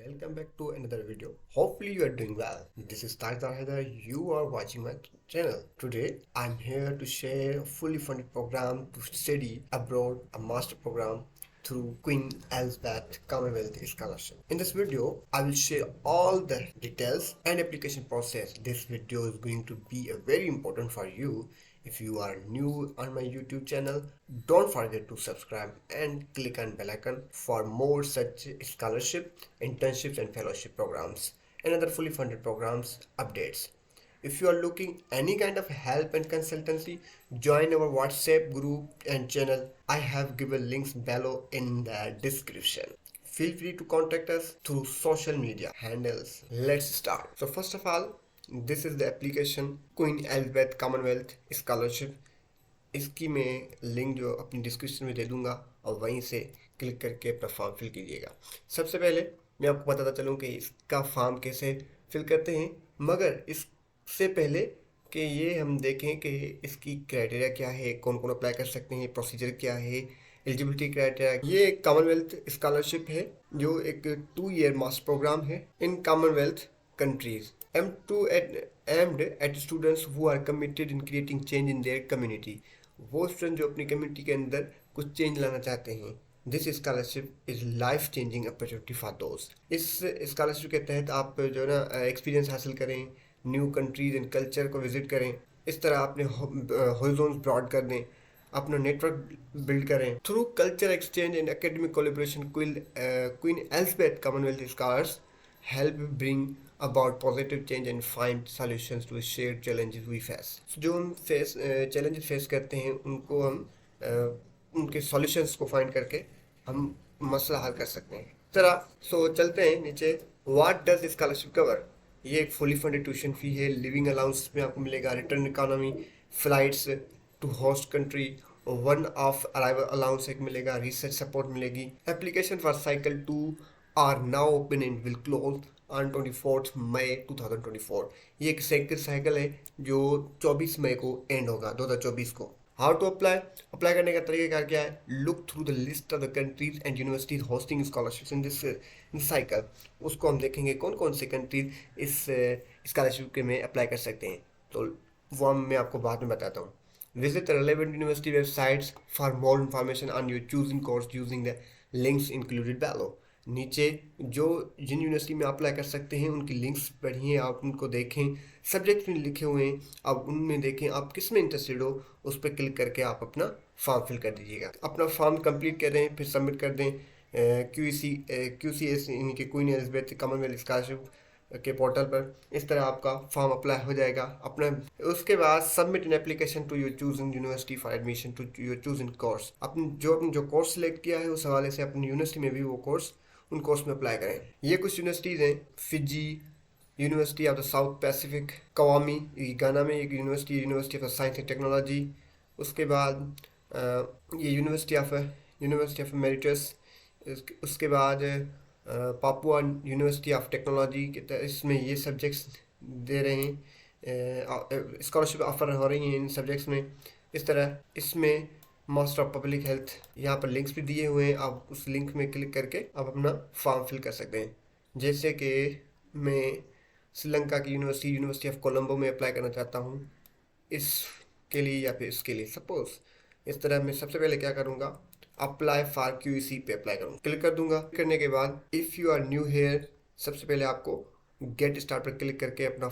Welcome back to another video. Hopefully you are doing well. This is Tarzan Haider. You are watching my channel. Today I'm here to share a fully funded program to study abroad, a master program through Queen Elizabeth Commonwealth Scholarship. In this video, I will share all the details and application process. This video is going to be very important for you. If you are new on my YouTube channel, don't forget to subscribe and click on bell icon for more such scholarship, internships and fellowship programs and other fully funded programs updates. If you are looking any kind of help and consultancy, join our WhatsApp group and channel. I have given links below in the description. Feel free to contact us through social media handles. Let's start. So first of all, this is the application queen Elizabeth Commonwealth scholarship. इसकी मैं link जो अपनी description में दे दूंगा और वहीं से click करके अपना फॉर्म फिल कीजिएगा। सबसे पहले मैं आपको बताता चलूँ कि इसका फॉर्म कैसे फिल करते हैं, मगर इससे पहले कि ये हम देखें कि इसकी क्राइटेरिया क्या है, कौन कौन अप्लाई कर सकते हैं, प्रोसीजर क्या है, एलिजिबिलिटी क्राइटेरिया। ये एक कॉमनवेल्थ स्कॉलरशिप है जो एक 2 ईयर मास्टर प्रोग्राम है in Commonwealth countries aimed at students who are committed in creating change in their community। वो स्टूडेंट जो अपनी कम्युनिटी के अंदर कुछ चेंज लाना चाहते हैं। This scholarship is life changing opportunity for दोस्त। इस स्कॉलरशिप के तहत आप जो ना एक्सपीरियंस हासिल करें, न्यू कंट्रीज एंड कल्चर को विजिट करें, इस तरह अपने हॉरिज़ॉन्स ब्रॉड कर दें, अपना नेटवर्क बिल्ड करें। Through culture exchange and academic collaboration queen Elizabeth Commonwealth scholars help bring about positive change and find solutions to shared challenges we face। जो हम challenges फेस करते हैं उनको हम उनके solutions को find करके हम मसला हल कर सकते हैं। तरह चलते हैं नीचे। What does scholarship cover? ये एक fully funded tuition fee है, living allowance में आपको मिलेगा, return economy, flights to host country, one off arrival allowance एक मिलेगा, research support मिलेगी। Application for cycle 2 are now open and will close on 24th May 2024। ये एक साइकिल है जो 24 मई को एंड होगा 2024 को। हाउ टू अप्लाई करने का तरीका क्या है? Look through the list of the countries and universities hosting scholarships in this cycle. उसको हम देखेंगे कौन कौन से कंट्रीज इस स्कॉलरशिप के में अप्लाई कर सकते हैं, तो वो मैं आपको बाद में बताता हूँ। Visit the relevant university websites for more information on your choosing course using the links included below. नीचे जो जिन यूनिवर्सिटी में अप्लाई कर सकते हैं उनकी लिंक्स पढ़िए, आप उनको देखें, सब्जेक्ट में लिखे हुए हैं आप उनमें देखें, आप किस में इंटरेस्टेड हो उस पर क्लिक करके आप अपना फॉर्म फिल कर दीजिएगा। अपना फॉर्म कंप्लीट कर दें, फिर सबमिट कर दें QCS यानी कि क्वीन एलिज़ाबेथ कॉमनवेल्थ स्कॉलरशिप के पोर्टल पर। इस तरह आपका फॉर्म अप्लाई हो जाएगा अपना। उसके बाद submit an application to your choosing university for admission to your choosing course. अपने जो कोर्स सेलेक्ट किया है उस हवाले से अपनी यूनिवर्सिटी में भी वो कोर्स उन कोर्स में अप्लाई करें। ये कुछ यूनिवर्सिटीज़ हैं, Fiji, university of the South Pacific, Kwame Ghana में एक university of science and technology. उसके बाद ये यूनिवर्सिटी ऑफ मेरिटस। उसके बाद पापुआ यूनिवर्सिटी ऑफ टेक्नोलॉजी के इसमें ये सब्जेक्ट्स दे रहे हैं, स्कॉलरशिप ऑफर हो रही हैं इन सब्जेक्ट्स में। इस तरह इसमें मास्टर ऑफ पब्लिक हेल्थ, यहाँ पर लिंक्स भी दिए हुए हैं, आप उस लिंक में क्लिक करके आप अपना फॉर्म फिल कर सकते हैं। जैसे कि मैं श्रीलंका की यूनिवर्सिटी ऑफ कोलंबो में अप्लाई करना चाहता हूँ इसके लिए या फिर इसके लिए सपोज। इस तरह मैं सबसे पहले क्या करूँगा, अप्लाई फॉर QEC पे अप्लाई करूँगा, क्लिक कर दूंगा। करने के बाद if you are new here, सबसे पहले आपको गेट स्टार्ट पर क्लिक करके अपना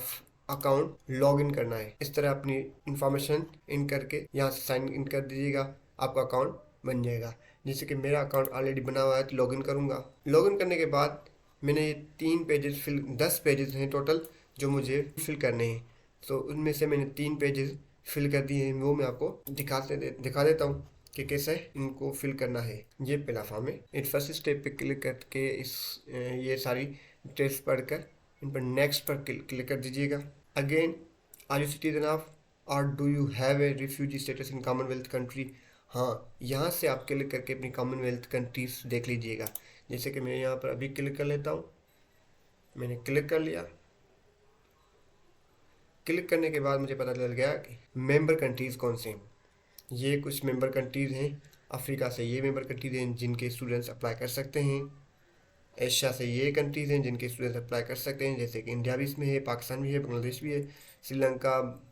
अकाउंट लॉग इन करना है। इस तरह अपनी इंफॉर्मेशन इन करके यहाँ से साइन इन कर दीजिएगा, आपका अकाउंट बन जाएगा। जैसे कि मेरा अकाउंट ऑलरेडी बना हुआ है तो लॉगिन करूँगा। लॉगिन करने के बाद मैंने ये 3 पेजेस 10 पेजेस हैं टोटल जो मुझे फिल करने हैं, तो उनमें से मैंने 3 पेजेस फिल कर दिए हैं। वो मैं आपको दिखा देता हूँ कि कैसे इनको फिल करना है। ये पहला फॉर्म है। इन फर्स्ट स्टेप पे क्लिक करके ये सारी डिटेल्स पढ़कर इन पर नेक्स्ट पर क्लिक कर दीजिएगा। Again, are you citizen of or do you have a refugee status in Commonwealth country. हाँ, यहाँ से आप क्लिक करके अपनी कॉमनवेल्थ कंट्रीज देख लीजिएगा। जैसे कि मैं यहाँ पर अभी क्लिक कर लेता हूँ, मैंने क्लिक कर लिया। क्लिक करने के बाद मुझे पता चल गया कि मेंबर कंट्रीज़ कौन से हैं। ये कुछ मेंबर कंट्रीज़ हैं, अफ्रीका से ये मेंबर कंट्रीज़ हैं जिनके स्टूडेंट्स अप्लाई कर सकते हैं। एशिया से ये कंट्रीज़ हैं जिनके स्टूडेंट्स अप्लाई कर सकते हैं, जैसे कि इंडिया भी इसमें है, पाकिस्तान भी है, बांग्लादेश भी है, श्रीलंका,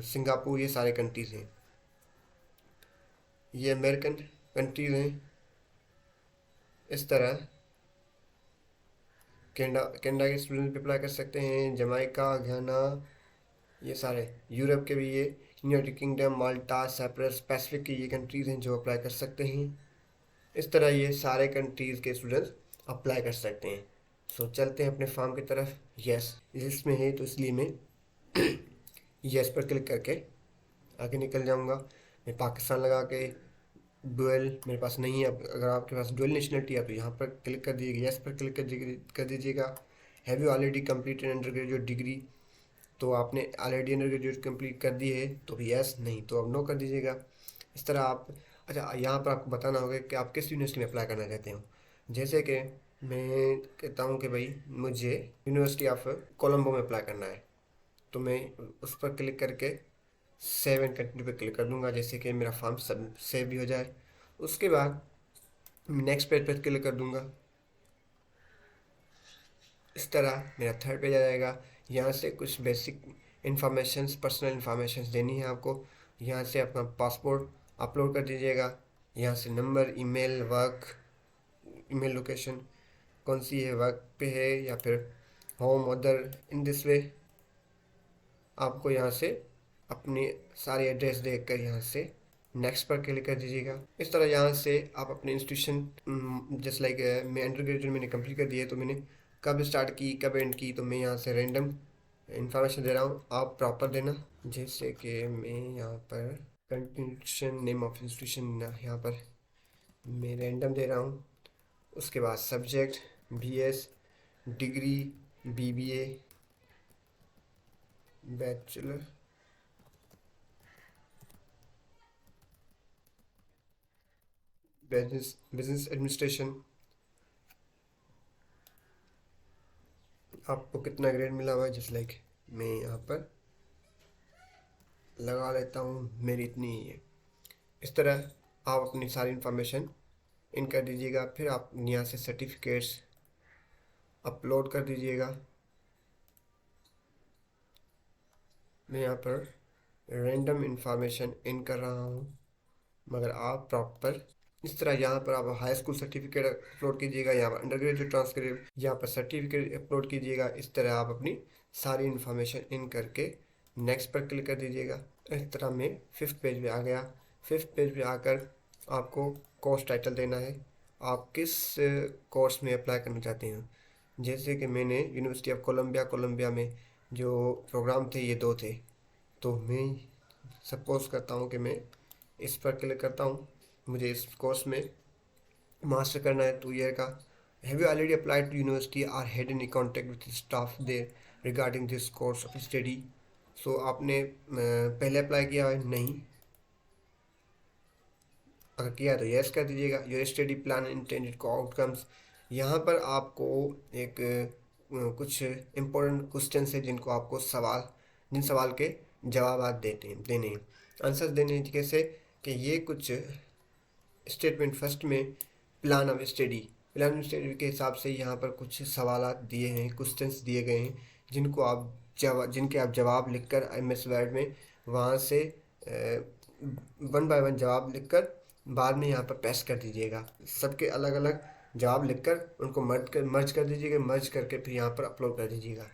सिंगापुर, ये सारे कंट्रीज़ हैं। ये अमेरिकन कंट्रीज़ हैं। इस तरह कनाडा कनाडा के स्टूडेंट भी अप्लाई कर सकते हैं, जमाइका, घाना, ये सारे यूरोप के भी, ये यूनाइटेड किंगडम, माल्टा, साइप्रस, पैसिफिक की ये कंट्रीज़ हैं जो अप्लाई कर सकते हैं। इस तरह ये सारे कंट्रीज़ के स्टूडेंट्स अप्लाई कर सकते हैं। सो चलते हैं अपने फॉर्म की तरफ। यस इसमें है तो इसलिए मैं यस पर क्लिक करके आगे निकल जाऊंगा। मैं पाकिस्तान लगा के डुअल मेरे पास नहीं है। अगर आपके पास डुअल नेशनलिटी है तो यहाँ पर क्लिक कर दीजिएगा, यस पर क्लिक कर दीजिएगा। Have you already completed under graduate degree, तो आपने ऑलरेडी अंडर ग्रेजुएट कम्प्लीट कर दी है तो यस, नहीं तो अब नो कर दीजिएगा। इस तरह आप, अच्छा यहाँ पर आपको बताना होगा कि आप किस यूनिवर्सिटी में अप्लाई करना चाहते हो। जैसे कि मैं कहता हूँ कि भाई मुझे यूनिवर्सिटी ऑफ कोलंबो में अप्लाई करना है, तो मैं उस पर क्लिक करके सेव एंड कंटिन्यू पर क्लिक कर दूंगा, जैसे कि मेरा फॉर्म सब सेव भी हो जाए। उसके बाद नेक्स्ट पेज पर क्लिक कर दूंगा। इस तरह मेरा थर्ड पेज आ जाएगा। यहाँ से कुछ बेसिक इंफॉर्मेशन, पर्सनल इंफॉर्मेशन देनी है आपको। यहाँ से अपना पासपोर्ट अपलोड कर दीजिएगा। यहाँ से number, email, work email location कौन सी है, वर्क पे है या फिर home, other, in this way आपको यहाँ से अपनी सारी एड्रेस देखकर यहाँ से नेक्स्ट पर क्लिक कर दीजिएगा। इस तरह यहाँ से आप अपने इंस्टीट्यूशन, जस्ट लाइक मैं अंडर ग्रेजुएट मैंने कंप्लीट कर दिया है, तो मैंने कब स्टार्ट की कब एंड की, तो मैं यहाँ से रैंडम इंफॉर्मेशन दे रहा हूँ, आप प्रॉपर देना। जैसे कि मैं यहाँ पर कंटिन्यूशन, नेम ऑफ इंस्टीट्यूशन यहाँ पर मैं रैंडम दे रहा हूँ। उसके बाद subject BS, degree BBA, bachelor, business administration, आपको कितना ग्रेड मिला हुआ है, जस्ट लाइक मैं यहाँ पर लगा लेता हूँ मेरी इतनी ही है। इस तरह आप अपनी सारी इंफॉर्मेशन इन कर दीजिएगा। फिर आप यहाँ से सर्टिफिकेट्स अपलोड कर दीजिएगा। मैं यहाँ पर रैंडम इंफॉर्मेशन इन कर रहा हूँ, मगर आप प्रॉपर इस तरह यहाँ पर आप हाई स्कूल सर्टिफिकेट अपलोड कीजिएगा, यहाँ पर अंडर ग्रेजुएट ट्रांसक्रिप्ट, यहाँ पर सर्टिफिकेट अपलोड कीजिएगा। इस तरह आप अपनी सारी इन्फॉर्मेशन इन करके नेक्स्ट पर क्लिक कर दीजिएगा। इस तरह मैं फिफ्थ पेज पे आ गया। फिफ्थ पेज पे आकर आपको कोर्स टाइटल देना है, आप किस कोर्स में अप्लाई करना चाहते हैं। जैसे कि मैंने यूनिवर्सिटी ऑफ कोलंबिया में जो प्रोग्राम थे ये दो थे, तो मैं सपोज करता हूँ कि मैं इस पर क्लिक करता हूँ। मुझे इस कोर्स में मास्टर करना है 2 ईयर का। Have you already applied to university or had any contact with staff there regarding this course of study. So आपने पहले अप्लाई किया है? नहीं। अगर किया है तो यस कर दीजिएगा। योर स्टडी प्लान इंटेंडेड को आउटकम्स, यहाँ पर आपको एक कुछ इम्पोर्टेंट क्वेश्चन है जिनको आपको जिन सवाल के जवाब देने हैं, आंसर्स देने हैं। कैसे कि ये कुछ स्टेटमेंट फर्स्ट में प्लान ऑफ स्टडी के हिसाब से यहाँ पर कुछ सवाल दिए हैं, क्वेश्चंस दिए गए हैं, जिनके आप जवाब लिखकर MS वर्ड में वहाँ से 1 बाय 1 जवाब लिखकर बाद में यहाँ पर पेस्ट कर दीजिएगा। सबके अलग अलग जवाब लिखकर उनको मर्ज कर दीजिएगा। मर्ज करके फिर यहाँ पर अपलोड कर दीजिएगा।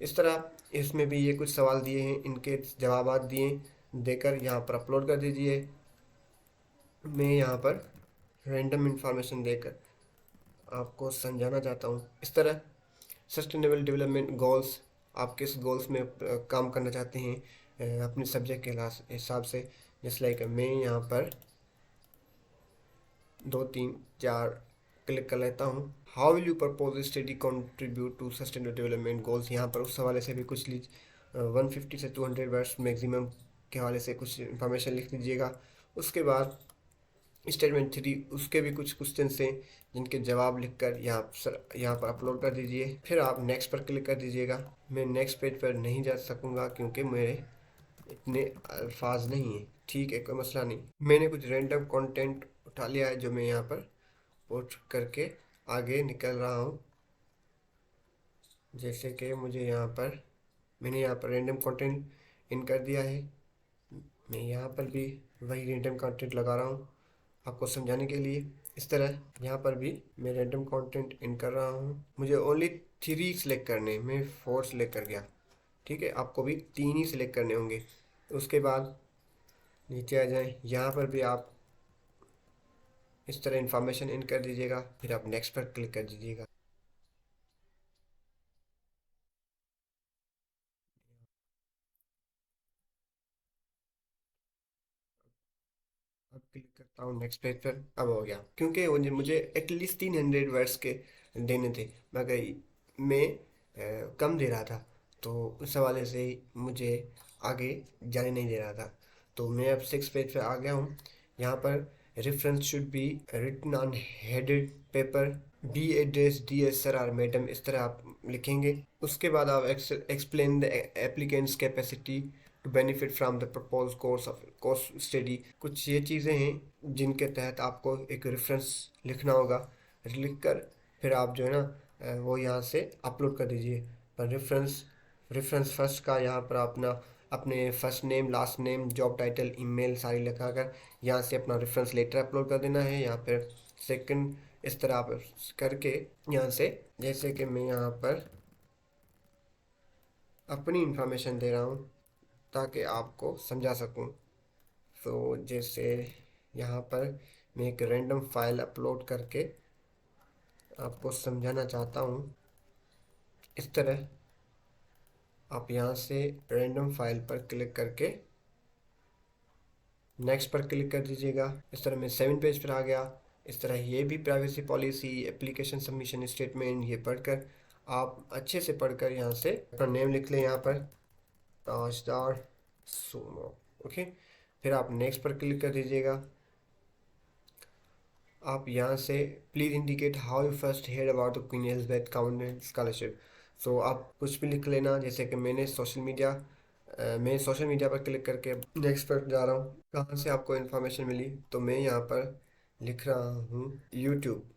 इस तरह इसमें भी ये कुछ सवाल दिए हैं, इनके जवाब देकर यहाँ पर अपलोड कर दीजिए। मैं यहाँ पर रैंडम इंफॉर्मेशन देकर आपको समझाना चाहता हूँ। इस तरह सस्टेनेबल डेवलपमेंट गोल्स, आप किस गोल्स में काम करना चाहते हैं अपने सब्जेक्ट के हिसाब से। जैसे लाइक मैं यहाँ पर 2 3 4 क्लिक कर लेता हूँ। How will you propose study contribute to sustainable development goals, यहाँ पर उस हवाले से भी कुछ 150 से 200 वर्ड्स मैक्सिमम के हवाले से कुछ इंफॉर्मेशन लिख लीजिएगा। उसके बाद स्टेटमेंट 3, उसके भी कुछ क्वेश्चन हैं जिनके जवाब लिखकर यहाँ पर अपलोड कर दीजिए। फिर आप नेक्स्ट पर क्लिक कर दीजिएगा। मैं नेक्स्ट पेज पर नहीं जा सकूँगा क्योंकि मेरे इतने अल्फाज नहीं है। ठीक है, कोई मसला नहीं। मैंने कुछ रैंडम कंटेंट उठा लिया है जो मैं यहाँ पर पोस्ट करके आगे निकल रहा हूँ। जैसे कि मुझे यहाँ पर मैंने यहाँ पर रैंडम कंटेंट इन कर दिया है। मैं यहाँ पर भी वही रैंडम कंटेंट लगा रहा हूँ आपको समझाने के लिए। इस तरह यहाँ पर भी मैं रैंडम कंटेंट इन कर रहा हूँ। मुझे ओनली 3 सिलेक्ट करने, मैं 4 सिलेक्ट कर गया। ठीक है, आपको भी 3 ही सिलेक्ट करने होंगे। उसके बाद नीचे आ जाएं, यहाँ पर भी आप इस तरह इंफॉर्मेशन इन कर दीजिएगा, फिर आप नेक्स्ट पर क्लिक कर दीजिएगा। अब क्लिक करता हूँ नेक्स्ट पेज पर। अब हो गया, क्योंकि मुझे एटलीस्ट 300 वर्ड्स के देने थे, मगर मैं कम दे रहा था, तो उस हवाले से ही मुझे आगे जाने नहीं दे रहा था। तो मैं अब 6 पेज पे आ गया हूँ। यहाँ पर reference should be written on headed paper, be address D S sir or madam, इस तरह आप लिखेंगे। उसके बाद आप explain the applicant's capacity to benefit from the propose course study. कुछ ये चीज़ें हैं जिनके तहत आपको एक रेफरेंस लिखना होगा। लिख कर फिर आप जो है ना वो यहाँ से अपलोड कर दीजिए। पर रेफरेंस रेफरेंस फर्स्ट का यहाँ पर अपना अपने first name, last name, job title, email सारी लिखा कर यहाँ से अपना रेफरेंस लेटर अपलोड कर देना है। यहाँ पर सेकंड इस तरह आप करके यहाँ से, जैसे कि मैं यहाँ पर अपनी इंफॉर्मेशन दे रहा हूँ ताकि आपको समझा सकूँ। तो जैसे यहाँ पर मैं एक रैंडम फाइल अपलोड करके आपको समझाना चाहता हूँ। इस तरह आप यहाँ से रैंडम फाइल पर क्लिक करके नेक्स्ट पर क्लिक कर दीजिएगा। इस तरह मैं 7 पेज पर आ गया। इस तरह ये भी privacy policy, application submission statement, ये पढ़कर आप अच्छे से पढ़कर यहाँ से अपना नेम लिख लें यहाँ पर, ताजदार सोमो। ओके, फिर आप नेक्स्ट पर क्लिक कर दीजिएगा। आप यहाँ से please indicate how you first heard about the Queen Elizabeth county scholarship. So आप कुछ भी लिख लेना, जैसे कि मैं सोशल मीडिया पर क्लिक करके नेक्स्ट पर जा रहा हूँ। कहाँ से आपको इन्फॉर्मेशन मिली, तो मैं यहाँ पर लिख रहा हूँ यूट्यूब।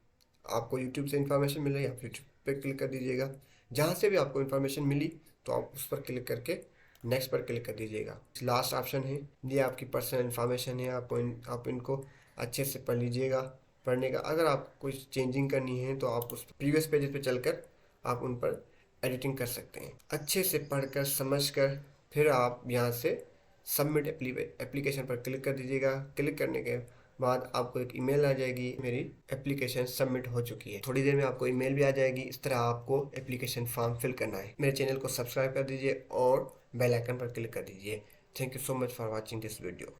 आपको यूट्यूब से इन्फॉर्मेशन मिल रही है, आप यूट्यूब पर क्लिक कर दीजिएगा। जहाँ से भी आपको इन्फॉर्मेशन मिली तो आप उस पर क्लिक करके नेक्स्ट पर क्लिक कर दीजिएगा। लास्ट ऑप्शन है, ये आपकी पर्सनल इन्फॉर्मेशन है, आप इनको अच्छे से पढ़ लीजिएगा। पढ़ने का अगर आप कुछ चेंजिंग करनी है तो आप उस प्रीवियस पेजेस पे चलकर आप उन पर एडिटिंग कर सकते हैं। अच्छे से पढ़कर समझकर फिर आप यहाँ से सबमिट एप्लीकेशन पर क्लिक कर दीजिएगा। क्लिक करने के बाद आपको एक ईमेल आ जाएगी, मेरी एप्लीकेशन सबमिट हो चुकी है। थोड़ी देर में आपको ईमेल भी आ जाएगी। इस तरह आपको एप्लीकेशन फॉर्म फिल करना है। मेरे चैनल को सब्सक्राइब कर दीजिए और बेल आइकन पर क्लिक कर दीजिए। Thank you so much for watching this video.